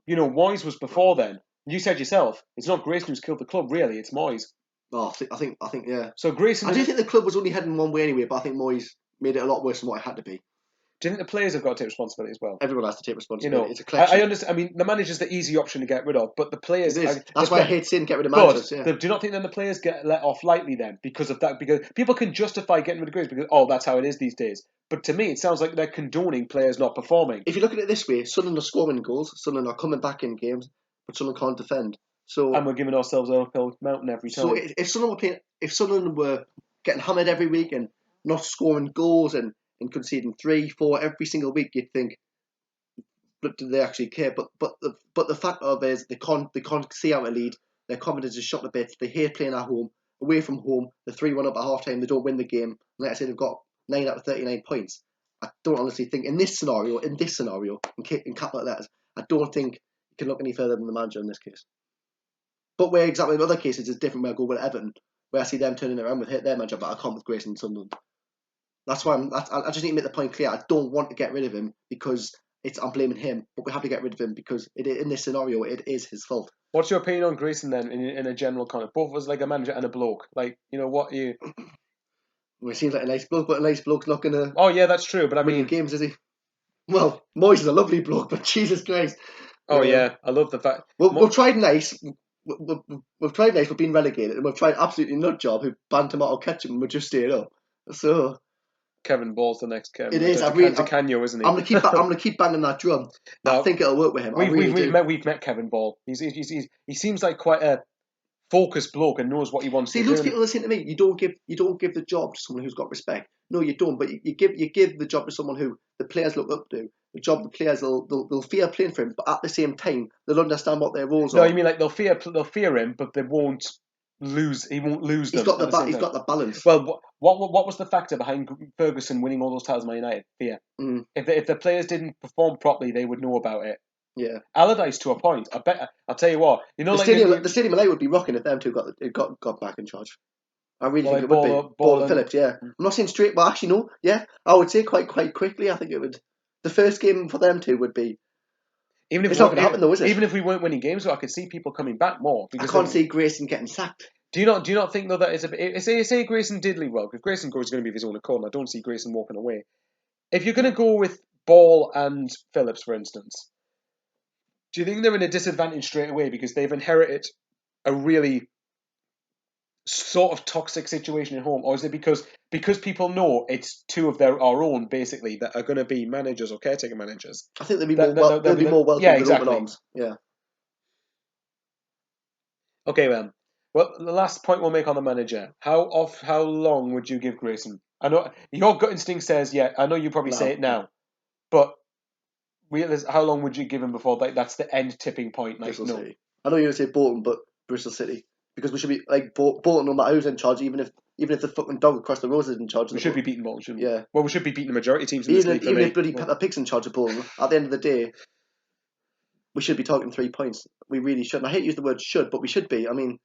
Moyes was before then. You said yourself, it's not Grayson who's killed the club. Really, it's Moyes. Oh, I think, yeah. So Grayson. I do think the club was only heading one way anyway, but I think Moyes made it a lot worse than what it had to be. Do you think the players have got to take responsibility as well? Everyone has to take responsibility. It's a collection. I understand. I mean, the manager's the easy option to get rid of, but the players. That's why I hate saying get rid of managers. Yeah. Do you not think then the players get let off lightly then because of that? Because people can justify getting rid of Grayson because that's how it is these days. But to me, it sounds like they're condoning players not performing. If you look at it this way, Sunderland are scoring goals. Sunderland are coming back in games, but Sunderland can't defend. And we're giving ourselves an uphill mountain every time. So if Sunderland were getting hammered every week and not scoring goals and conceding 3, 4 every single week, you'd think, but do they actually care? But the fact of it is they can't see out a lead. Their confidence is shot to bits. They hate playing at home. Away from home, they're 3-1 up at half time. They don't win the game. And like I said, they've got 9 out of 39 points. I don't honestly think in this scenario, in capital letters, I don't think you can look any further than the manager in this case. But where exactly in other cases it's different, where I go with Everton, where I see them turning around with their manager, but I can't with Grayson and Sunderland. That's why I just need to make the point clear. I don't want to get rid of him because I'm blaming him, but we have to get rid of him because in this scenario it is his fault. What's your opinion on Grayson then, in a general kind of both of us like a manager and a bloke? Like, what you? Well, he seems like a nice bloke, but a nice bloke's not gonna. Oh yeah, that's true. But I mean, games, is he? Well, Moyes is a lovely bloke, but Jesus Christ. Oh yeah, I love the fact. We've tried nice. We've tried nice. We've been relegated, and we've tried absolutely nut job who banned tomato ketchup, and we're just staying up. So. Kevin Ball's the next Kevin. It is. Canyo, isn't he? I'm gonna keep banging that drum. I think it'll work with him. We've met Kevin Ball. He seems like quite a focused bloke and knows what he wants to do. See, those people listen to me. You don't give the job to someone who's got respect. No, you don't. But you give the job to someone who the players look up to. The job the players they'll fear playing for him, but at the same time they'll understand what their roles are. No, you mean like they'll fear him, but they won't lose. He won't lose them. He's got the balance. Well, what was the factor behind Ferguson winning all those titles at Man United? Fear. Mm. If the players didn't perform properly, they would know about it. Yeah. Allardyce to a point. I bet. I'll tell you what. The Stadium LA would be rocking if them two got back in charge. I really think it would be. Ball and Phillips, yeah. I'm not saying straight, but actually no. Yeah, I would say quite quickly. I think it would. The first game for them two would be. It's not going to happen though, is it? Even if we weren't winning games, I could see people coming back more. I can't see Grayson getting sacked. Do you not think though that it's a bit? Say Grayson did leave well, because Grayson goes going to be of his own accord, and I don't see Grayson walking away. If you're going to go with Ball and Phillips, for instance, do you think they're in a disadvantage straight away because they've inherited a really sort of toxic situation at home, or is it because people know it's two of our own basically that are going to be managers or caretaker managers? I think they'll be more welcome yeah, with exactly. open arms. Yeah. Okay, well, the last point we'll make on the manager: how long would you give Grayson? I know your gut instinct says, yeah. I know you probably say it now, but how long would you give him before that's the end tipping point? Like, Bristol no. City. I know you're going to say Bolton, but Bristol City, because we should be like Bolton, no matter who's in charge, even if the fucking dog across the road is in charge. We should be beating Bolton, shouldn't we? Yeah. Well, we should be beating the majority of teams in this league. Even if bloody Peppa Pig's in charge of Bolton, at the end of the day, we should be talking 3 points. We really should. And I hate to use the word should, but we should be. I mean,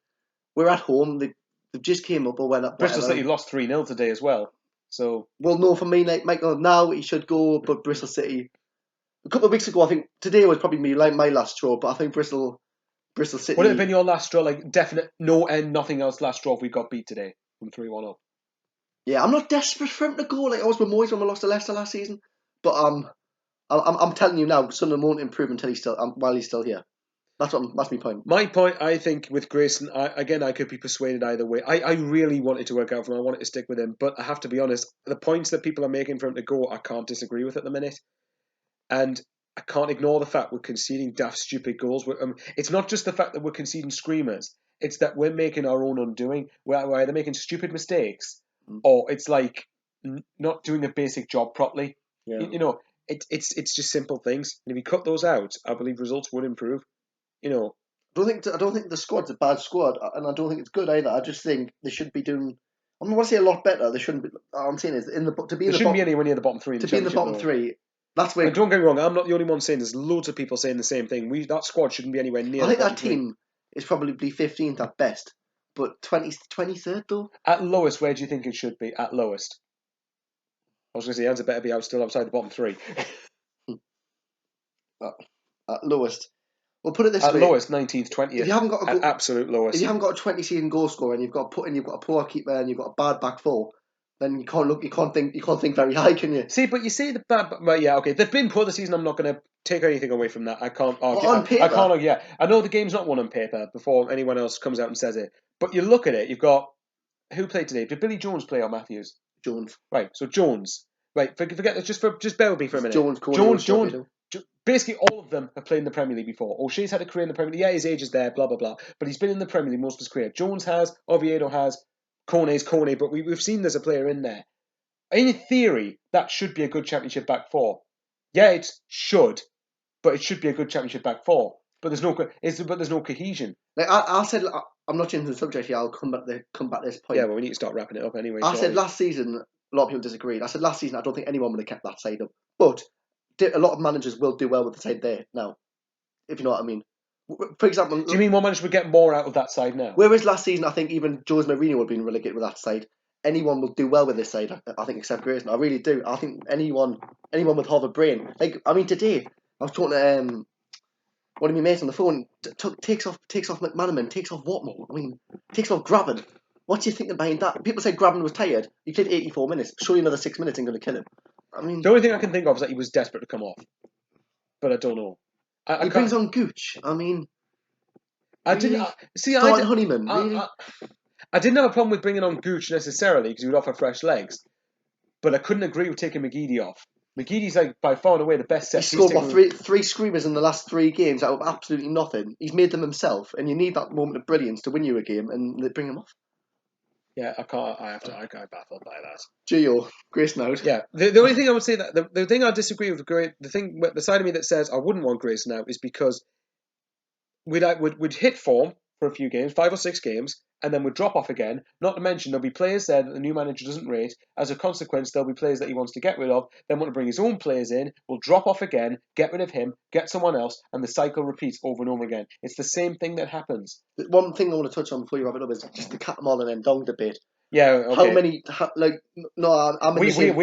we're at home. They just came up or went up. Bristol City lost 3-0 today as well. So well, no, for me, like Michael, now he should go. But Bristol City, a couple of weeks ago, I think today was probably my last straw. But I think Bristol City. Would it have been your last straw? Like definite, no end, nothing else. Last straw if we got beat today from 3-1 up. Yeah, I'm not desperate for him to go. Like I was with Moyes when we lost to Leicester last season. But I'm telling you now, Sunderland won't improve until while he's still here. That's my point. My point, I think, with Grayson, I could be persuaded either way. I really wanted to work out for him. I wanted to stick with him, but I have to be honest. The points that people are making for him to go, I can't disagree with at the minute, and I can't ignore the fact we're conceding daft, stupid goals. It's not just the fact that we're conceding screamers; it's that we're making our own undoing. We're either making stupid mistakes, or it's like not doing a basic job properly. Yeah. It's just simple things. And if you cut those out, I believe results would improve. I don't think the squad's a bad squad, and I don't think it's good either. I just think they should be doing. I want to say a lot better. They shouldn't be. All I'm saying is Shouldn't be anywhere near the bottom three. To be in the bottom three, that's where. And don't get me wrong. I'm not the only one saying. There's loads of people saying the same thing. That squad shouldn't be anywhere near. I think that team is probably 15th at best, but 23rd though. At lowest, where do you think it should be? At lowest, I was going to say, Anza better be still outside the bottom three. At lowest. Well, put it this way: at lowest, 19th, 20th. If you haven't got at absolute lowest, if you haven't got a 20-season goal scorer and you've got a poor keeper and you've got a bad back four, then you can't think very high, can you? See, but you say the bad. Well, yeah, okay. They've been poor this season. I'm not going to take anything away from that. I can't argue. On paper, I can't argue. Yeah, I know the game's not won on paper before anyone else comes out and says it. But you look at it. You've got who played today? Did Billy Jones play or Matthews? Jones. Right. So Jones. Right. Forget that. Just bear with me for a minute. Jones. Basically, all of them have played in the Premier League before. O'Shea's had a career in the Premier League. Yeah, his age is there, blah, blah, blah. But he's been in the Premier League most of his career. Jones has, Oviedo has, Kone's Kone, but we've seen there's a player in there. In theory, that should be a good Championship back four. Yeah, it should, but it should be a good Championship back four. But there's no cohesion. Like I said, I'm not changing the subject here. I'll come back to this point. Yeah, well, we need to start wrapping it up anyway. I said last season, a lot of people disagreed. I said last season, I don't think anyone would have kept that side up. But a lot of managers will do well with the side there now, if you know what I mean. For example, do you mean one manager would get more out of that side now? Whereas last season, I think even Jose Mourinho would have been relegated with that side. Anyone will do well with this side, I think, except Grayson. I really do. I think anyone with half a brain. Like, I mean, today I was talking to one of my mates on the phone. Takes off McManaman, takes off Watmore. I mean, takes off Graven. What's you thinking behind that? People say Graven was tired. He played 84 minutes. Surely another 6 minutes ain't going to kill him. I mean, the only thing I can think of is that he was desperate to come off, but I don't know. He brings on Gooch. I mean, I didn't see. Honeyman. Really? I didn't have a problem with bringing on Gooch necessarily because he would offer fresh legs, but I couldn't agree with taking McGeady off. McGeady's like by far and away the best set. He scored three screamers in the last 3 games out of absolutely nothing. He's made them himself, and you need that moment of brilliance to win you a game, and they bring him off. Yeah, I can't. I got baffled by that. Gio, Grayson out. Yeah, the only thing I would say that the thing I disagree with the side of me that says I wouldn't want Grayson out is because we'd hit form for a few games, 5 or 6 games, and then we'd drop off again. Not to mention there'll be players there that the new manager doesn't rate. As a consequence, there'll be players that he wants to get rid of, then want to bring his own players in, will drop off again, get rid of him, get someone else, and the cycle repeats over and over again. It's the same thing that happens. One thing I want to touch on before you wrap it up is just the Catamol and Ndong debate. Yeah, okay. How many?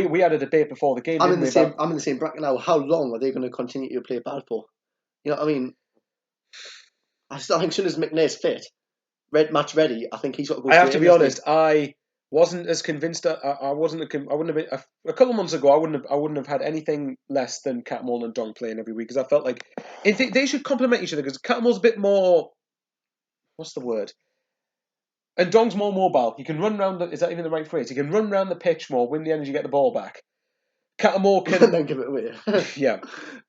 We had a debate before the game. I'm in the same bracket now. How long are they going to continue to play bad for? You know what I mean? I still think as soon as McNair's fit, match ready, I think he's got to go. I have to be straight in, honest. I wasn't as convinced. I wasn't. I wouldn't have been a couple of months ago. I wouldn't have had anything less than Catmull and Dong playing every week because I felt like they should complement each other. Because Catmull's a bit more. What's the word? And Dong's more mobile. He can run round. Is that even the right phrase? He can run round the pitch more, win the energy, get the ball back. Catamore and can, then give it away. yeah.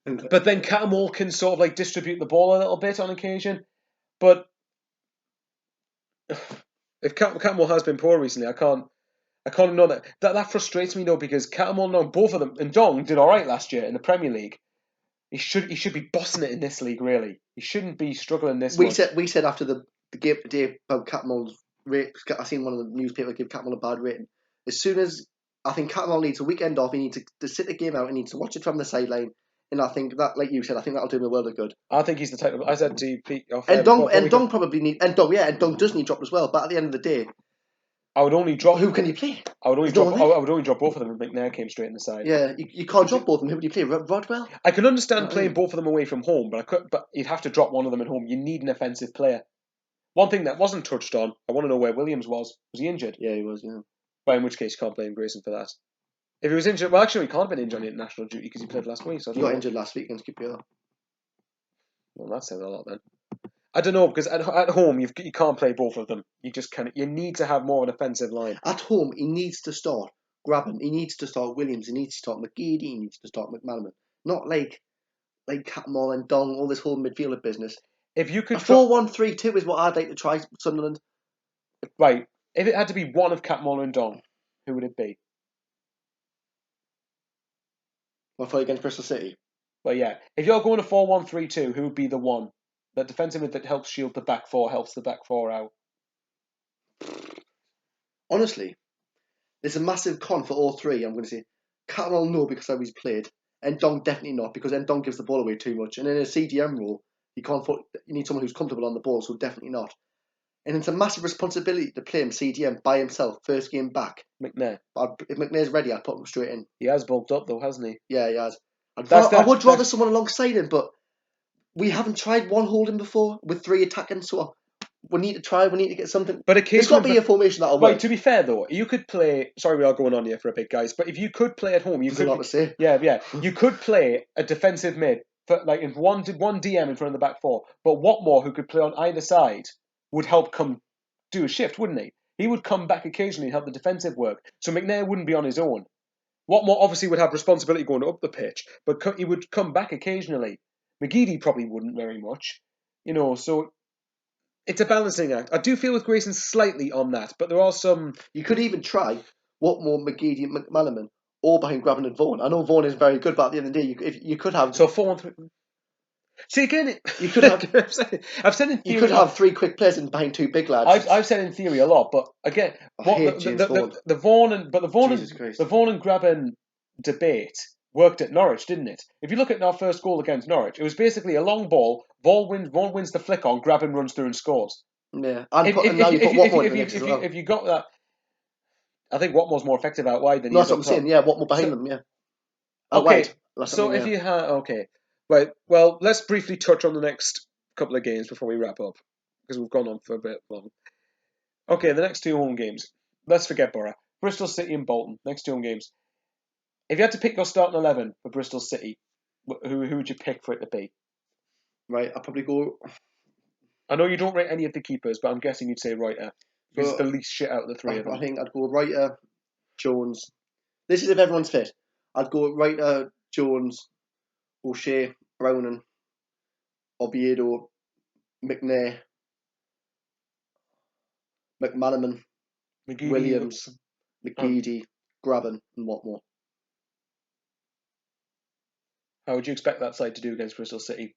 But then Catamore can sort of like distribute the ball a little bit on occasion. But if Catamore has been poor recently, I can't ignore that. That frustrates me though because Catamore and both of them, and Dong did all right last year in the Premier League. He should be bossing it in this league. Really, he shouldn't be struggling this much. We said after the game today about Catmull's rate. I seen one of the newspapers give Catmull a bad rating. As soon as I think Catmull needs a weekend off, he needs to sit the game out. He needs to watch it from the sideline. And I think that, like you said, I think that'll do him a world of good. I think he's the type of. I said to Pete off and Dong probably need and Dong does need dropped as well. But at the end of the day, I would only drop. Who can you play? I would only drop both of them if McNair came straight in the side. Yeah, you can't drop both of them. Who would you play? Rodwell? I can understand playing both of them away from home, but you'd have to drop one of them at home. You need an offensive player. One thing that wasn't touched on, I want to know where Williams was. Was he injured? Yeah, he was. Yeah. But in which case, you can't blame Grayson for that. If he was injured, well, actually, he can't have been injured on international duty because he played last week. So he got injured last week against QPR. Well, that says a lot then. I don't know because at home you can't play both of them. You just can't. You need to have more of an offensive line. At home, he needs to start Graben. He needs to start Williams. He needs to start McGeady. He needs to start McManaman. Not like Catmull and Dong, all this whole midfielder business. If you could 4-1-3-2 is what I'd like to try Sunderland. Right. If it had to be one of Catmull and Dong, who would it be? I'll fight against Bristol City. Well, yeah. If you're going to 4-1-3-2, who would be the one? That defensive mid that helps shield the back four, helps the back four out. Honestly, there's a massive con for all three. I'm going to say Catmull no because how he's played, and Dong definitely not because then Dong gives the ball away too much. And in a CDM role, you need someone who's comfortable on the ball, so definitely not. And it's a massive responsibility to play him CDM by himself, first game back. McNair. But if McNair's ready, I'd put him straight in. He has bulked up though, hasn't he? Yeah, he has. I would rather someone alongside him, but we haven't tried one holding before with three attacking, so we need to try. We need to get something. But there's got to be a formation that'll work. Right, to be fair though, you could play. Sorry, we are going on here for a bit, guys. But if you could play at home, you could. A lot to say. Yeah. You could play a defensive mid, for, like in one DM in front of the back four. But Watmore, who could play on either side, would help come do a shift, wouldn't he? He would come back occasionally and help the defensive work. So McNair wouldn't be on his own. Watmore obviously would have responsibility going up the pitch, but he would come back occasionally. McGeady probably wouldn't very much, so it's a balancing act. I do feel with Grayson slightly on that, but there are some. You could even try Watmore, McGeady, and McManaman all behind Graben and Vaughan. I know Vaughan is very good, but at the end of the day, you could have. So 4-1-3. See again, you could have. I've said in theory. You could have three quick players behind two big lads. I've said in theory a lot, but again, the Vaughan and Graben debate worked at Norwich, didn't it? If you look at our first goal against Norwich, it was basically a long ball. Vaughan wins the flick on, Graben runs through and scores. Yeah, and now you put Watmore in the mix as well. If you got that, I think Watmore's more effective out wide than. No, that's what I'm saying. Yeah, Watmore behind them. Yeah. Okay, so if you had right, well, let's briefly touch on the next couple of games before we wrap up because we've gone on for a bit long. Okay, the next two home games. Let's forget Borough. Bristol City and Bolton. Next two home games. If you had to pick your starting 11 for Bristol City, who would you pick for it to be? Right, I'll probably go. I know you don't rate any of the keepers, but I'm guessing you'd say Reiter. Because it's the least shit out of the three of them. I think I'd go Reiter, Jones. This is if everyone's fit. I'd go Reiter, Jones, O'Shea, Browning, Oviedo, McNair, McManaman, Williams, McGeady, Graben, and Watmore. How would you expect that side to do against Bristol City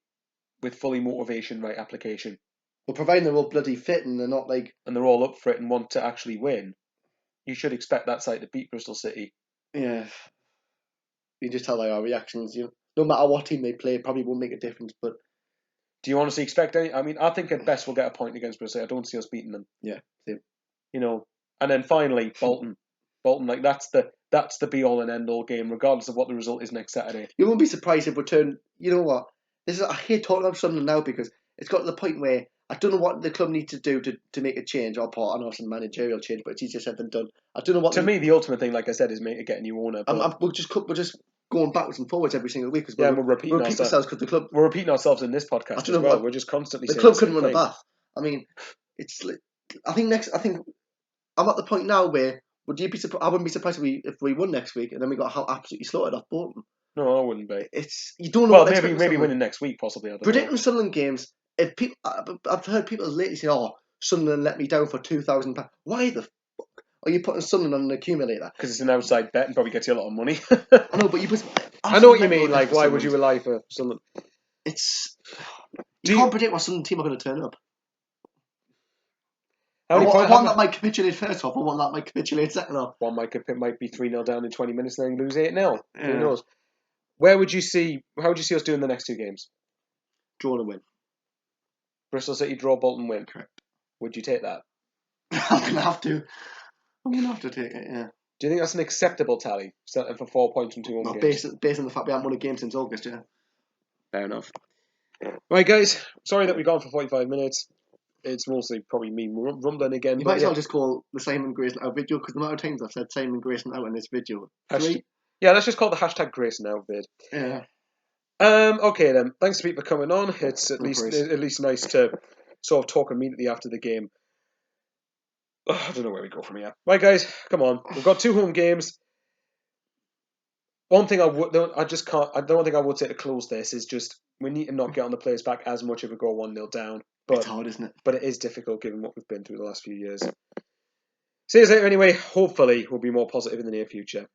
with fully motivation, right application? Well, providing they're all bloody fit and they're not like... And they're all up for it and want to actually win, you should expect that side to beat Bristol City. Yeah. You just tell by our reactions. No matter what team they play, it probably won't make a difference, but... Do you honestly expect any? I mean, I think at best we'll get a point against Bristol. I don't see us beating them. Yeah, same. And then finally, Bolton. Bolton, like that's the be all and end all game, regardless of what the result is next Saturday. You won't be surprised if we turn. You know what? I hate talking about Sunderland now because it's got to the point where I don't know what the club need to do to make a change, or part and also managerial change, but it's easier said than done. I don't know what. To me, the ultimate thing, like I said, is get a new owner. But we're just going backwards and forwards every single week because we're we're repeating ourselves because the club. We're repeating ourselves in this podcast as well. We're just constantly the saying club the couldn't same run thing. a bath. I mean, it's. I think I'm at the point now where would you be surprised? I wouldn't be surprised if we won next week and then we got absolutely slaughtered off Bolton. No, I wouldn't be. You don't know. Well, what maybe winning next week, possibly. I don't predicting know. Sunderland games. If people, I've heard people lately say, "Oh, Sunderland let me down for £2,000." Why the fuck are you putting Sunderland on an accumulator? Because it's an outside bet and probably gets you a lot of money. I know, but you put. I know what you mean. Like, why would you rely for Sunderland? You can't predict what Sunderland team are going to turn up. I want that might capitulate first half. I want that might capitulate second half. One might be 3-0 down in 20 minutes and then lose 8-0. Yeah. Who knows? How would you see us doing the next two games? Draw and win. Bristol City draw, Bolton win. Correct. Would you take that? I'm going to have to. I'm going to have to take it, yeah. Do you think that's an acceptable tally? Starting for 4 points from 2 home games? Based on the fact we haven't won a game since August, yeah. Fair enough. Right, guys. Sorry that we've gone for 45 minutes. It's mostly probably me rumbling again. You might as well just call the Simon Grayson out video, because the amount of times I've said Simon Grayson out in this video. 3? Yeah, let's just call the hashtag Grayson out vid. Yeah. Okay then. Thanks to people coming on. It's at least nice to sort of talk immediately after the game. I don't know where we go from here. Right, guys, come on. We've got 2 home games. One thing I don't think I would say to close this is just we need to not get on the players back as much if we go 1-0 down. But it's hard, isn't it? But it is difficult given what we've been through the last few years. See you later anyway. Hopefully we'll be more positive in the near future.